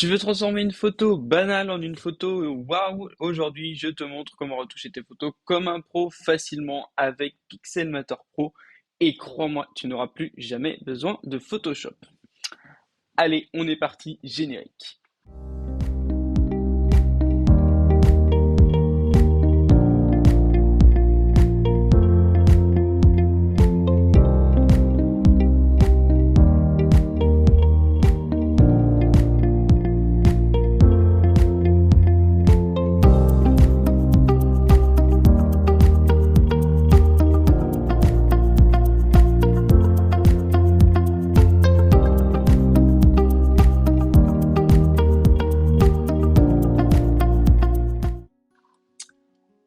Tu veux transformer une photo banale en une photo waouh? Aujourd'hui, je te montre comment retoucher tes photos comme un pro facilement avec Pixelmator Pro. Et crois-moi, tu n'auras plus jamais besoin de Photoshop. Allez, on est parti, générique.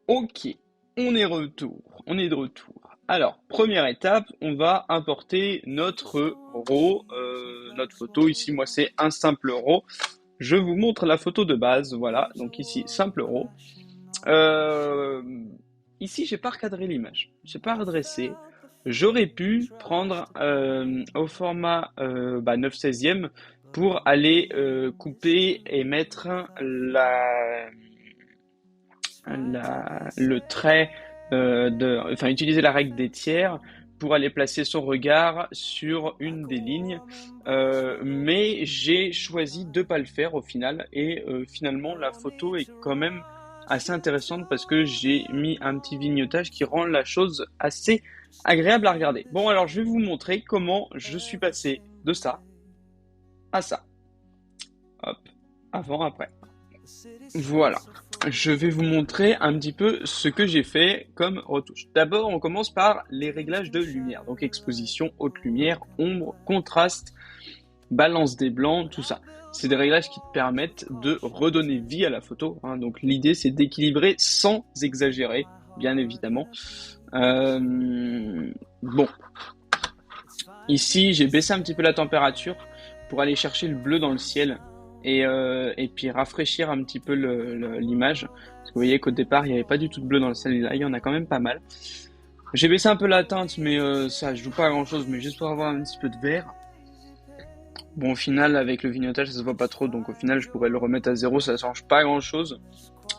Ok, on est de retour. Alors, première étape, on va importer notre RAW, notre photo. Ici, moi, c'est un simple RAW. Je vous montre la photo de base, voilà. Donc ici, simple RAW. Euh, Ici, j'ai pas recadré l'image, j'ai pas redressé. J'aurais pu prendre au format 9/16 pour aller couper et mettre le trait enfin utiliser la règle des tiers pour aller placer son regard sur une des lignes. Mais j'ai choisi de pas le faire au final et finalement la photo est quand même assez intéressante parce que j'ai mis un petit vignotage qui rend la chose assez agréable à regarder. Bon, alors je vais vous montrer comment je suis passé de ça à ça. Hop, avant, après. Voilà. Je vais vous montrer un petit peu ce que j'ai fait comme retouche. D'abord, on commence par les réglages de lumière. Donc exposition, haute lumière, ombre, contraste, balance des blancs, tout ça. C'est des réglages qui te permettent de redonner vie à la photo, hein. Donc l'idée, c'est d'équilibrer sans exagérer, bien évidemment. Bon, ici, j'ai baissé un petit peu la température pour aller chercher le bleu dans le ciel et puis rafraîchir un petit peu l'image. Parce que vous voyez qu'au départ, il n'y avait pas du tout de bleu dans le ciel, et là, il y en a quand même pas mal. J'ai baissé un peu la teinte, mais ça joue pas à grand chose, mais juste pour avoir un petit peu de vert. Bon, au final, avec le vignotage, ça se voit pas trop, donc au final, je pourrais le remettre à zéro, ça change pas grand chose.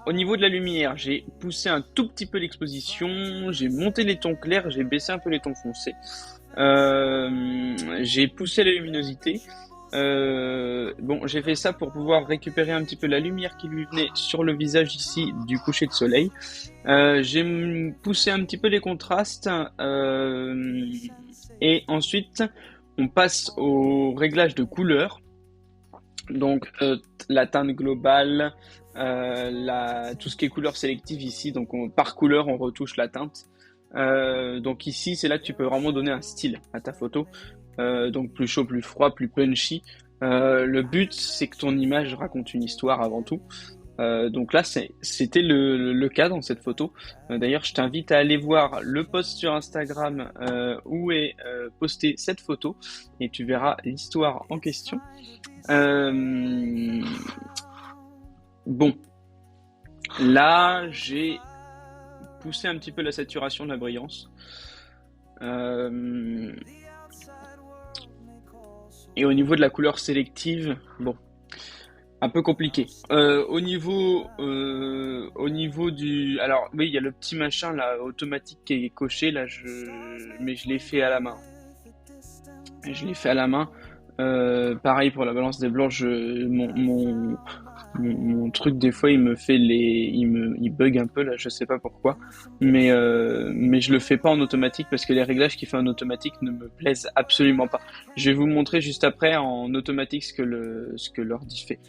Au niveau de la lumière, j'ai poussé un tout petit peu l'exposition, j'ai monté les tons clairs, j'ai baissé un peu les tons foncés. J'ai poussé la luminosité. Bon, j'ai fait ça pour pouvoir récupérer un petit peu la lumière qui lui venait sur le visage ici du coucher de soleil. J'ai poussé un petit peu les contrastes et ensuite on passe au réglage de couleur. Donc la teinte globale, tout ce qui est couleur sélective ici. Donc par couleur on retouche la teinte. Donc ici, c'est là que tu peux vraiment donner un style à ta photo. Donc plus chaud, plus froid, plus punchy. Le but, c'est que ton image raconte une histoire avant tout. Donc là, c'était le cas dans cette photo. D'ailleurs, je t'invite à aller voir le post sur Instagram où est postée cette photo et tu verras l'histoire en question. Euh, bon, là, j'ai poussé un petit peu la saturation de la brillance. Euh, et au niveau de la couleur sélective, bon, un peu compliqué. Au niveau du, alors oui, il y a le petit machin là automatique qui est coché là, mais je l'ai fait à la main. Je l'ai fait à la main. Pareil pour la balance des blancs, mon truc des fois il bug un peu là, je sais pas pourquoi, mais je le fais pas en automatique parce que les réglages qu'il fait en automatique ne me plaisent absolument pas. Je vais vous montrer juste après en automatique ce que l'ordi fait.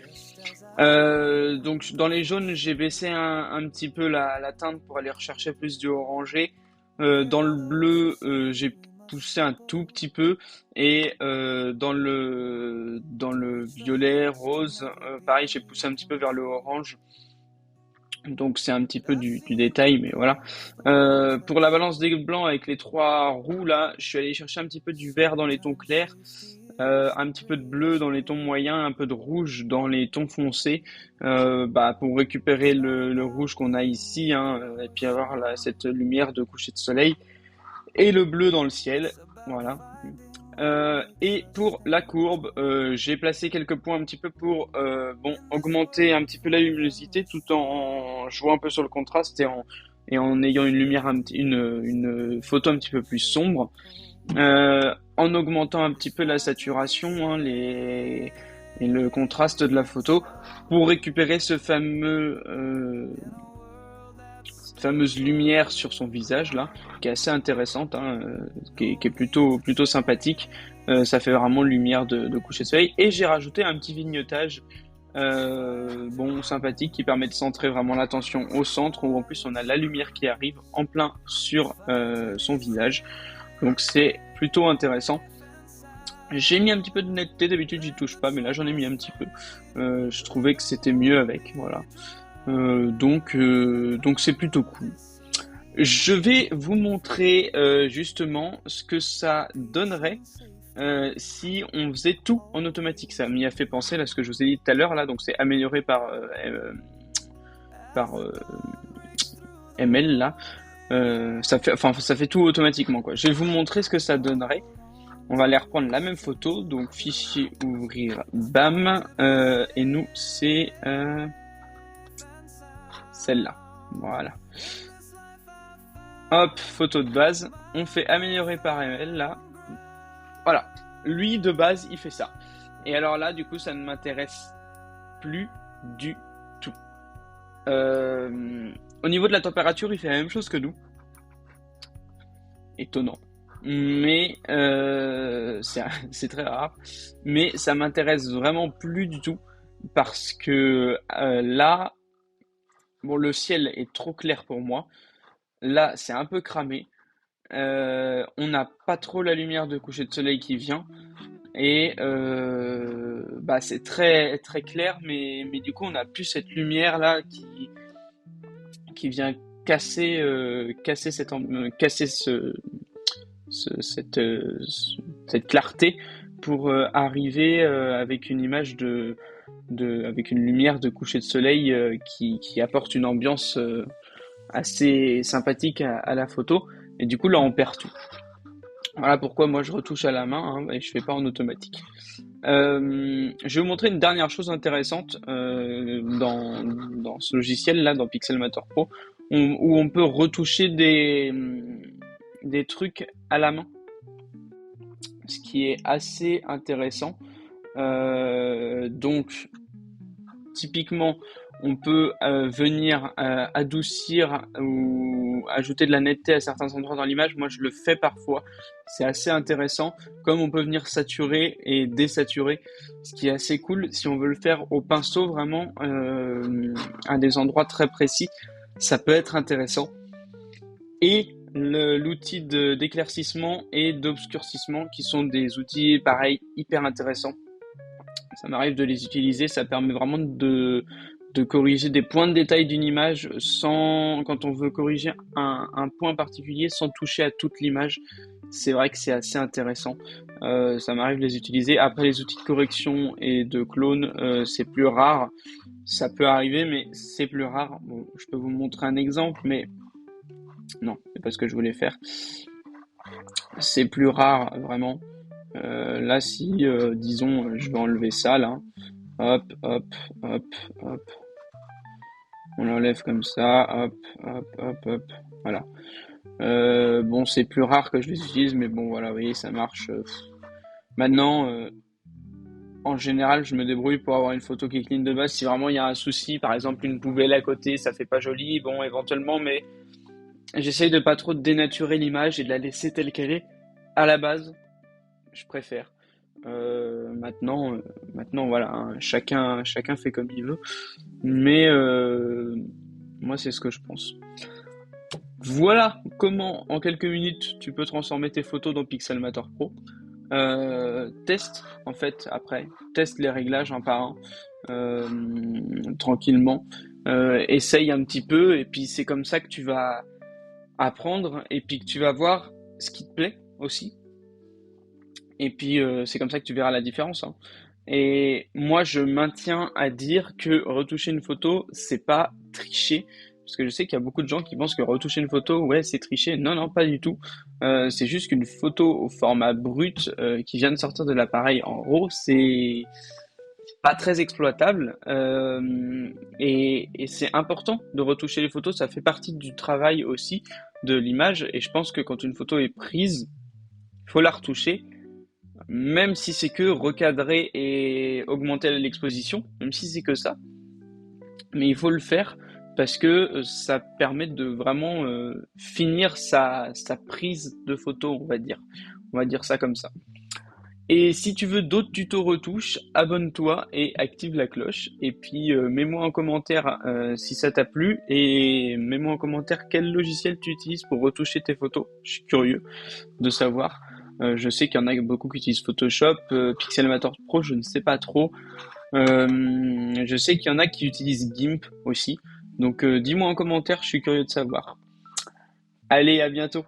Donc dans les jaunes, j'ai baissé un petit peu la teinte pour aller rechercher plus du orangé. Dans le bleu, j'ai poussé un tout petit peu et dans le violet, rose, pareil, j'ai poussé un petit peu vers le orange. Donc c'est un petit peu du détail, mais voilà. Pour la balance des blancs avec les trois roues là, je suis allé chercher un petit peu du vert dans les tons clairs, un petit peu de bleu dans les tons moyens, un peu de rouge dans les tons foncés, pour récupérer le rouge qu'on a ici, hein, et puis avoir cette lumière de coucher de soleil et le bleu dans le ciel, voilà. Et pour la courbe, j'ai placé quelques points un petit peu pour augmenter un petit peu la luminosité tout en jouant un peu sur le contraste et en ayant une lumière une photo un petit peu plus sombre, en augmentant un petit peu la saturation, hein, et le contraste de la photo pour récupérer cette fameuse lumière sur son visage là, qui est assez intéressante, hein, qui est plutôt sympathique. Ça fait vraiment lumière de coucher de soleil. Et j'ai rajouté un petit vignetage sympathique qui permet de centrer vraiment l'attention au centre où en plus on a la lumière qui arrive en plein sur son visage. Donc c'est plutôt intéressant. J'ai mis un petit peu de netteté, d'habitude j'y touche pas, mais là j'en ai mis un petit peu. Je trouvais que c'était mieux avec, voilà. Donc c'est plutôt cool. Je vais vous montrer justement ce que ça donnerait si on faisait tout en automatique. Ça m'y a fait penser là ce que je vous ai dit tout à l'heure là, donc c'est amélioré par ML là. Ça fait tout automatiquement quoi. Je vais vous montrer ce que ça donnerait. On va aller reprendre la même photo, donc fichier ouvrir, bam, et nous c'est celle-là. Voilà. Hop, photo de base. On fait améliorer par ML là. Voilà. Lui de base, il fait ça. Et alors là, du coup, ça ne m'intéresse plus du tout. Au niveau de la température, il fait la même chose que nous. Étonnant. Mais c'est très rare. Mais ça m'intéresse vraiment plus du tout parce que là, bon, le ciel est trop clair pour moi. Là, c'est un peu cramé. On n'a pas trop la lumière de coucher de soleil qui vient. Et c'est très très clair, mais du coup, on n'a plus cette lumière là qui vient casser cette clarté pour arriver avec une image avec une lumière de coucher de soleil qui apporte une ambiance assez sympathique à la photo. Et du coup, là, on perd tout. Voilà pourquoi moi je retouche à la main, hein, et je fais pas en automatique. Je vais vous montrer une dernière chose intéressante dans ce logiciel là, dans Pixelmator Pro, où on peut retoucher des trucs à la main, ce qui est assez intéressant. Donc typiquement, on peut venir adoucir ou ajouter de la netteté à certains endroits dans l'image. Moi, je le fais parfois. C'est assez intéressant. Comme on peut venir saturer et désaturer, ce qui est assez cool. Si on veut le faire au pinceau, vraiment, à des endroits très précis, ça peut être intéressant. Et l'outil d'éclaircissement et d'obscurcissement, qui sont des outils, pareil, hyper intéressants. Ça m'arrive de les utiliser. Ça permet vraiment de corriger des points de détail d'une image quand on veut corriger un point particulier sans toucher à toute l'image. C'est vrai que c'est assez intéressant. Ça m'arrive de les utiliser. Après, les outils de correction et de clone, c'est plus rare. Ça peut arriver, mais c'est plus rare. Bon, je peux vous montrer un exemple, mais non, c'est pas ce que je voulais faire. C'est plus rare, vraiment. Là, si, disons, je vais enlever ça, là. Hop, hop, hop, hop. On l'enlève comme ça, hop, hop, hop, hop, voilà. Bon, c'est plus rare que je les utilise, mais bon, voilà, vous voyez, ça marche. Maintenant, en général, je me débrouille pour avoir une photo qui est clean de base. Si vraiment il y a un souci, par exemple une poubelle à côté, ça fait pas joli, bon, éventuellement, mais j'essaye de pas trop dénaturer l'image et de la laisser telle qu'elle est. À la base, je préfère. Maintenant, voilà, hein, chacun fait comme il veut. Mais moi, c'est ce que je pense. Voilà comment, en quelques minutes, tu peux transformer tes photos dans Pixelmator Pro. Teste, en fait, après. Teste les réglages un par un, tranquillement. Essaye un petit peu, et puis c'est comme ça que tu vas apprendre, et puis que tu vas voir ce qui te plaît aussi. Et puis, c'est comme ça que tu verras la différence, hein. Et moi, je maintiens à dire que retoucher une photo, c'est pas tricher, Parce que je sais qu'il y a beaucoup de gens qui pensent que retoucher une photo, ouais, c'est tricher. Non, non, pas du tout. C'est juste qu'une photo au format brut qui vient de sortir de l'appareil en RAW, c'est pas très exploitable et c'est important de retoucher les photos. Ça fait partie du travail aussi de l'image et je pense que quand une photo est prise, il faut la retoucher, même si c'est que recadrer et augmenter l'exposition, même si c'est que ça. Mais il faut le faire parce que ça permet de vraiment finir sa prise de photo, on va dire. On va dire ça comme ça. Et si tu veux d'autres tutos retouches, abonne-toi et active la cloche. Et puis mets-moi en commentaire si ça t'a plu et mets-moi en commentaire quel logiciel tu utilises pour retoucher tes photos. Je suis curieux de savoir. Je sais qu'il y en a beaucoup qui utilisent Photoshop, Pixelmator Pro, je ne sais pas trop. Je sais qu'il y en a qui utilisent GIMP aussi. Donc dis-moi en commentaire, je suis curieux de savoir. Allez, à bientôt.